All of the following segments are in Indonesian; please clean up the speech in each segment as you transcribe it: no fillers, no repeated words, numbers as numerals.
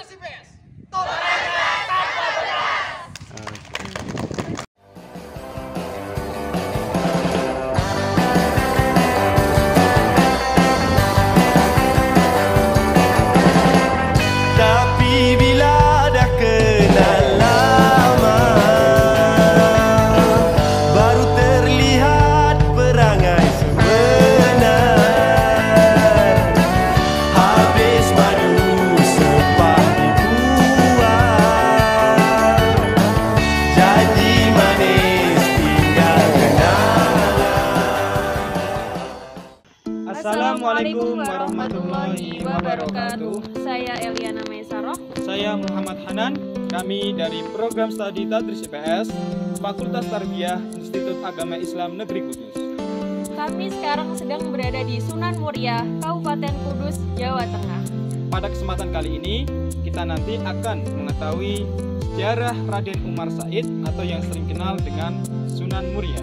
Trisipes. Toleransi tanpa batas. Tapi bila dah kenal lama, baru terlihat perangai sebenar. Habis madu sepah dibuang, janji manis tinggal kenangan. Assalamualaikum warahmatullahi wabarakatuh. Saya Eliana Maisaroh. Saya Muhammad Hanan. Kami dari Program Studi Tadris IPS, Fakultas Tarbiyah Institut Agama Islam Negeri Kudus. Kami sekarang sedang berada di Sunan Muria, Kabupaten Kudus, Jawa Tengah. Pada kesempatan kali ini, kita nanti akan mengetahui sejarah Raden Umar Said atau yang sering kenal dengan Sunan Muria.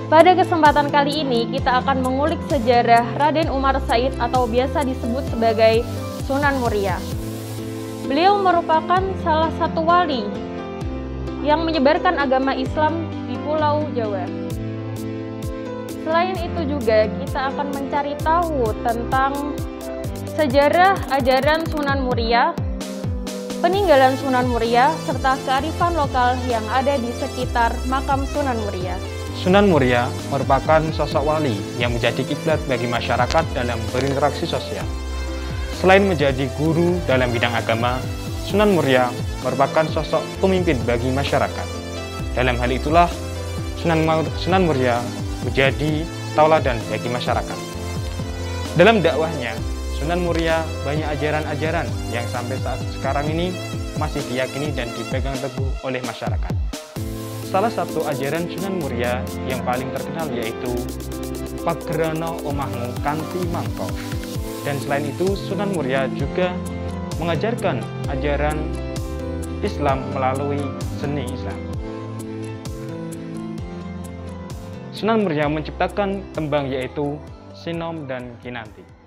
Pada kesempatan kali ini, kita akan mengulik sejarah Raden Umar Said atau biasa disebut sebagai Sunan Muria. Beliau merupakan salah satu wali yang menyebarkan agama Islam di Pulau Jawa. Selain itu juga kita akan mencari tahu tentang sejarah ajaran Sunan Muria, peninggalan Sunan Muria, serta kearifan lokal yang ada di sekitar makam Sunan Muria. Sunan Muria merupakan sosok wali yang menjadi kiblat bagi masyarakat dalam berinteraksi sosial. Selain menjadi guru dalam bidang agama, Sunan Muria merupakan sosok pemimpin bagi masyarakat. Dalam hal itulah, Sunan Muria menjadi tauladan bagi masyarakat. Dalam dakwahnya, Sunan Muria banyak ajaran-ajaran yang sampai saat sekarang ini masih diyakini dan dipegang teguh oleh masyarakat. Salah satu ajaran Sunan Muria yang paling terkenal yaitu Pagerono Omahmu Kanthi Mangko. Dan selain itu, Sunan Muria juga mengajarkan ajaran Islam melalui seni Islam. Sunan Muria menciptakan tembang yaitu Sinom dan Kinanti.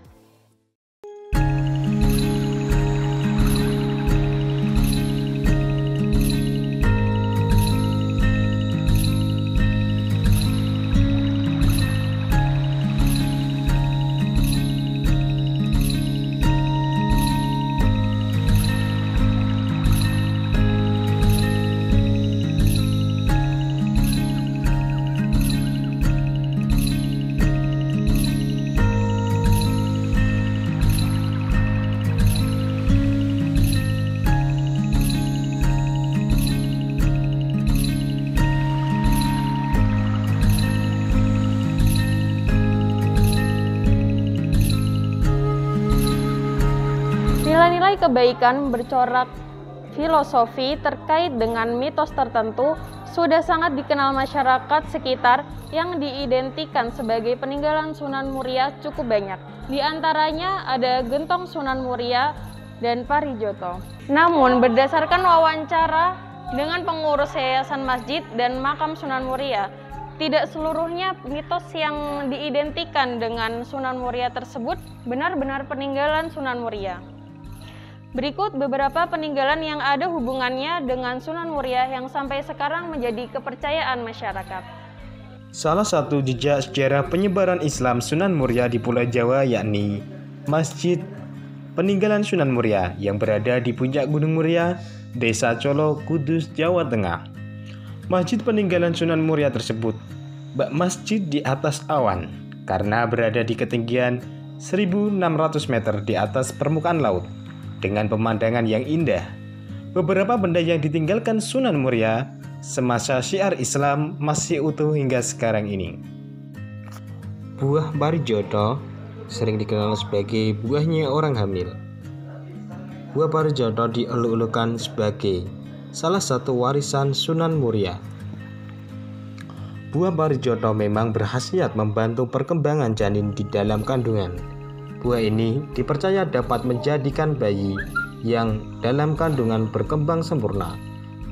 Nilai-nilai kebaikan bercorak filosofi terkait dengan mitos tertentu sudah sangat dikenal masyarakat sekitar yang diidentikan sebagai peninggalan Sunan Muria cukup banyak. Di antaranya ada Gentong Sunan Muria dan Parijoto. Namun berdasarkan wawancara dengan pengurus Yayasan Masjid dan Makam Sunan Muria, tidak seluruhnya mitos yang diidentikan dengan Sunan Muria tersebut benar-benar peninggalan Sunan Muria. Berikut beberapa peninggalan yang ada hubungannya dengan Sunan Muria yang sampai sekarang menjadi kepercayaan masyarakat. Salah satu jejak sejarah penyebaran Islam Sunan Muria di Pulau Jawa yakni Masjid Peninggalan Sunan Muria yang berada di puncak Gunung Muria, Desa Colo, Kudus, Jawa Tengah. Masjid Peninggalan Sunan Muria tersebut bak masjid di atas awan karena berada di ketinggian 1.600 meter di atas permukaan laut. Dengan pemandangan yang indah, beberapa benda yang ditinggalkan Sunan Muria semasa syiar Islam masih utuh hingga sekarang ini. Buah Parijoto sering dikenal sebagai buahnya orang hamil. Buah Parijoto dieluk-elukan sebagai salah satu warisan Sunan Muria. Buah parijoto memang berkhasiat membantu perkembangan janin di dalam kandungan. Buah ini dipercaya dapat menjadikan bayi yang dalam kandungan berkembang sempurna,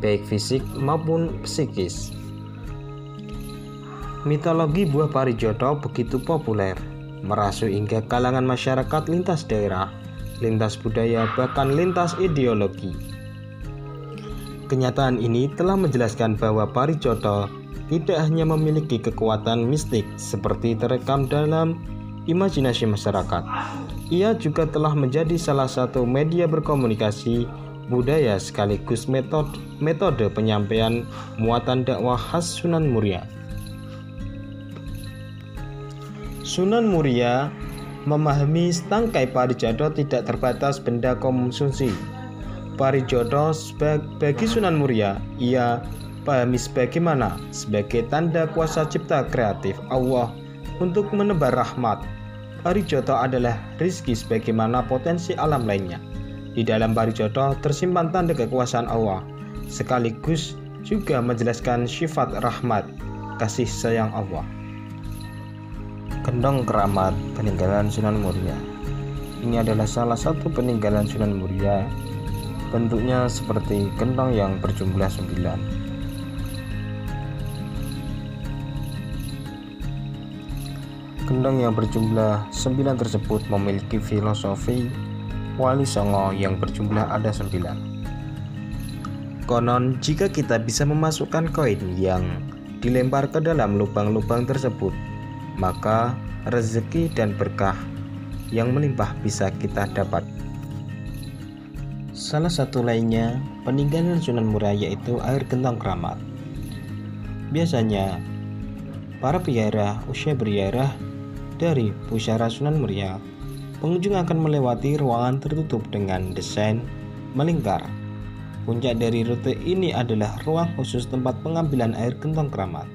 baik fisik maupun psikis. Mitologi buah parijoto begitu populer, merasuk hingga kalangan masyarakat lintas daerah, lintas budaya, bahkan lintas ideologi. Kenyataan ini telah menjelaskan bahwa parijoto tidak hanya memiliki kekuatan mistik seperti terekam dalam imajinasi masyarakat. Ia juga telah menjadi salah satu media berkomunikasi budaya sekaligus metode penyampaian muatan dakwah khas Sunan Muria. Sunan Muria memahami tangkai parijoto tidak terbatas benda konsumsi. Parijoto bagi Sunan Muria ia pahami sebagai tanda kuasa cipta kreatif Allah untuk menebar rahmat. Parijoto adalah rizki sebagaimana potensi alam lainnya. Di dalam parijoto tersimpan tanda kekuasaan Allah, sekaligus juga menjelaskan sifat rahmat, kasih sayang Allah. Kendong keramat peninggalan Sunan Muria. Ini adalah salah satu peninggalan Sunan Muria. Bentuknya seperti kendong yang berjumlah 9. Kendong yang berjumlah 9 tersebut memiliki filosofi Wali Songo yang berjumlah ada 9. Konon jika kita bisa memasukkan koin yang dilempar ke dalam lubang-lubang tersebut, maka rezeki dan berkah yang melimpah bisa kita dapat. Salah satu lainnya peninggalan Sunan Muria yaitu air gentong keramat. Biasanya para penziarah usia berziarah dari pusara Sunan Muria, pengunjung akan melewati ruangan tertutup dengan desain melingkar. Puncak dari rute ini adalah ruang khusus tempat pengambilan air gentong keramat.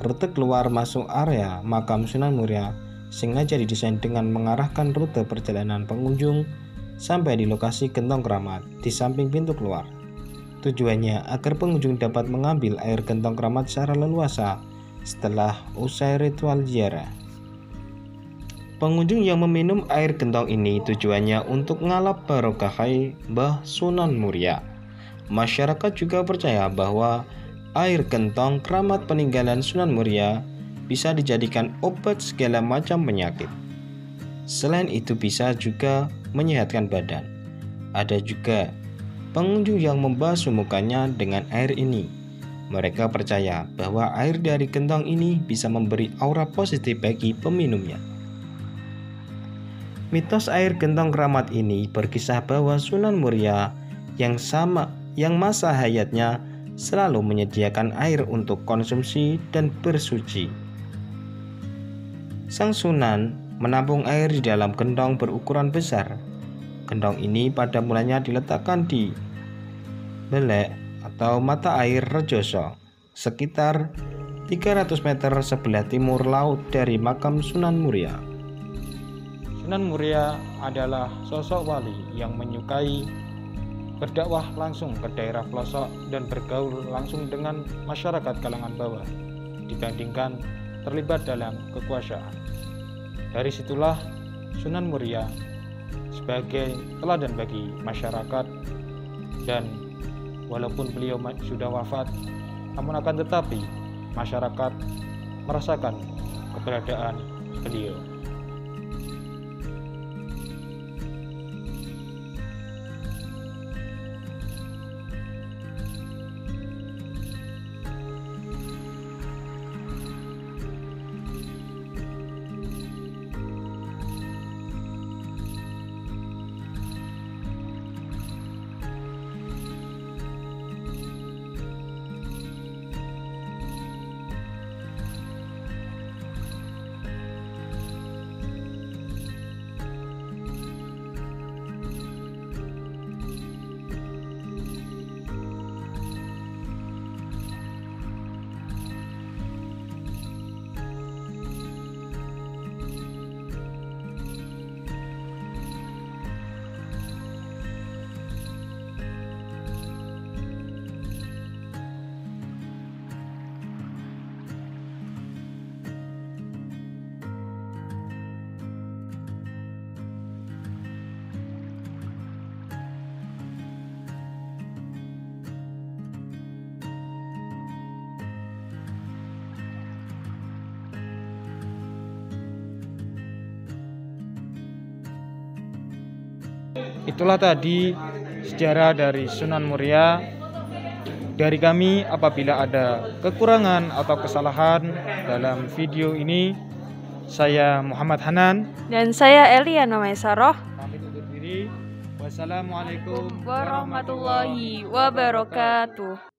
Rute keluar masuk area makam Sunan Muria sengaja didesain dengan mengarahkan rute perjalanan pengunjung sampai di lokasi gentong keramat di samping pintu keluar. Tujuannya agar pengunjung dapat mengambil air gentong keramat secara leluasa setelah usai ritual ziarah. Pengunjung yang meminum air gentong ini tujuannya untuk ngalap barokahai Mbah Sunan Muria. Masyarakat juga percaya bahwa air gentong keramat peninggalan Sunan Muria bisa dijadikan obat segala macam penyakit. Selain itu bisa juga menyehatkan badan. Ada juga pengunjung yang membasuh mukanya dengan air ini. Mereka percaya bahwa air dari gentong ini bisa memberi aura positif bagi peminumnya. Mitos air gentong keramat ini berkisah bahwa Sunan Muria yang masa hayatnya selalu menyediakan air untuk konsumsi dan bersuci. Sang Sunan menampung air di dalam gentong berukuran besar. Gentong ini pada mulanya diletakkan di belek atau mata air Rejoso, sekitar 300 meter sebelah timur laut dari makam Sunan Muria. Sunan Muria adalah sosok wali yang menyukai berdakwah langsung ke daerah pelosok dan bergaul langsung dengan masyarakat kalangan bawah dibandingkan terlibat dalam kekuasaan. Dari situlah Sunan Muria sebagai teladan bagi masyarakat, dan walaupun beliau sudah wafat, namun akan tetapi masyarakat merasakan keberadaan beliau. Itulah tadi sejarah dari Sunan Muria. Dari kami, apabila ada kekurangan atau kesalahan dalam video ini, saya Muhammad Hanan Dan saya Eliana Maisaroh. pamit undur diri. Wassalamualaikum Warahmatullahi wabarakatuh.